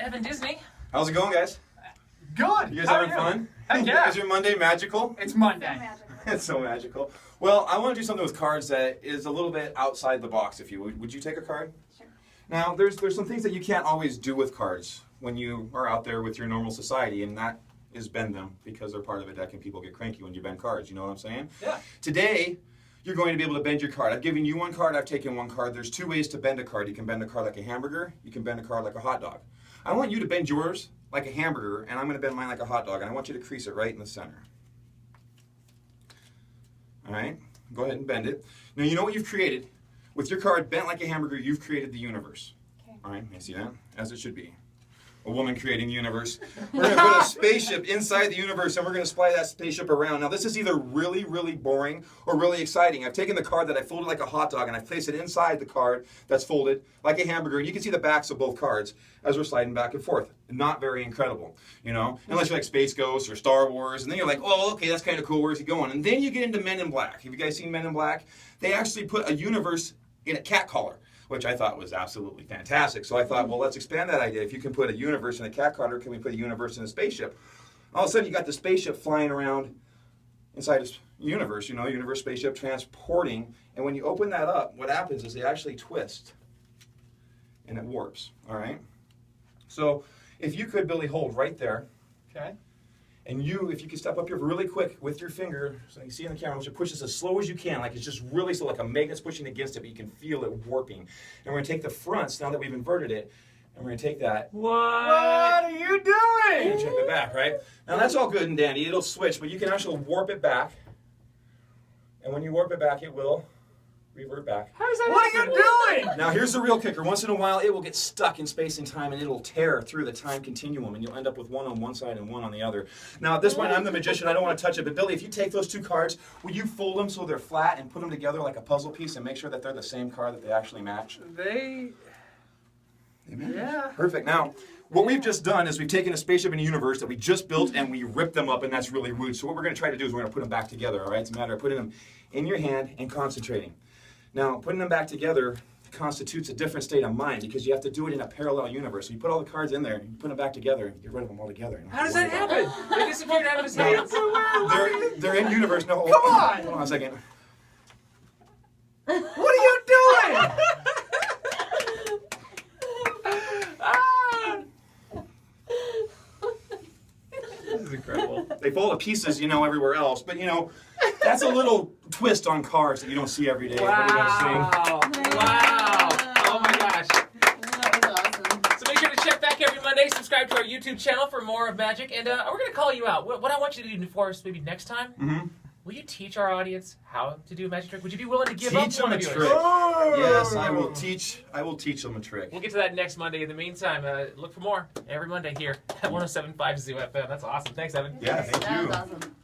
Evan Disney. How's it going, guys? Good. You guys having fun? Heck yeah. Is your Monday magical? It's Monday. It's so magical. Well, I want to do something with cards that is a little bit outside the box, if you would. Would you take a card? Sure. Now, there's some things that you can't always do with cards when you are out there with your normal society, and that is bend them because they're part of a deck and people get cranky when you bend cards. You know what I'm saying? Yeah. Today, you're going to be able to bend your card. I've given you one card, I've taken one card. There's two ways to bend a card. You can bend a card like a hamburger, you can bend a card like a hot dog. I want you to bend yours like a hamburger, and I'm going to bend mine like a hot dog, and I want you to crease it right in the center. All right? Go ahead and bend it. Now, you know what you've created? With your card bent like a hamburger, you've created the universe. Okay. All right? You see that? As it should be. A woman creating the universe. We're going to put a spaceship inside the universe, and we're going to fly that spaceship around. Now, this is either really, really boring or really exciting. I've taken the card that I folded like a hot dog, and I've placed it inside the card that's folded like a hamburger. And you can see the backs of both cards as we're sliding back and forth. Not very incredible, you know? Unless you like Space Ghost or Star Wars, and then you're like, oh, okay, that's kind of cool. Where's he going? And then you get into Men in Black. Have you guys seen Men in Black? They actually put a universe in a cat collar, which I thought was absolutely fantastic. So I thought, well, let's expand that idea. If you can put a universe in a cat collar, can we put a universe in a spaceship? All of a sudden, you got the spaceship flying around inside a universe, you know, universe spaceship transporting. And when you open that up, what happens is they actually twist and it warps, all right? So if you could, Billy, hold right there. Okay. And if you could step up here really quick with your finger, so you see in the camera, you push this as slow as you can, like it's just really slow, like a magnet's pushing against it, but you can feel it warping. And we're going to take the fronts, now that we've inverted it, and we're going to take that. What are you doing? And check it back, right? Now that's all good and dandy. It'll switch, but you can actually warp it back. And when you warp it back, it will revert back. How does that What happen? Are you doing? Now here's the real kicker. Once in a while, it will get stuck in space and time, and it'll tear through the time continuum, and you'll end up with one on one side and one on the other. Now at this point, I'm the magician. I don't want to touch it, but Billy, if you take those two cards, will you fold them so they're flat and put them together like a puzzle piece and make sure that they're the same card, that they actually match? They match. Yeah. Perfect. Now, what we've just done is we've taken a spaceship in a universe that we just built and we ripped them up, and that's really rude. So what we're going to try to do is we're going to put them back together, all right? It's a matter of putting them in your hand and concentrating. Now, putting them back together constitutes a different state of mind because you have to do it in a parallel universe. So you put all the cards in there, you put them back together, and get rid of them all together. How does that happen? They disappeared out of his No, hands. they're in universe. No, Come on! Hold on a second. What are you doing? This is incredible. They fall to pieces, you know, everywhere else. But, you know, that's a little twist on cards that you don't see every day. Wow. Wow. Oh my gosh. That was awesome. So make sure to check back every Monday. Subscribe to our YouTube channel for more of magic. And we're going to call you out. What I want you to do for us maybe next time, will you teach our audience how to do a magic trick? Would you be willing to give up one of yours? Trick. Yes, I will teach them a trick. We'll get to that next Monday. In the meantime, look for more every Monday here at 107.5 Zoo FM. That's awesome. Thanks, Evan. Yeah, thank you. That was awesome.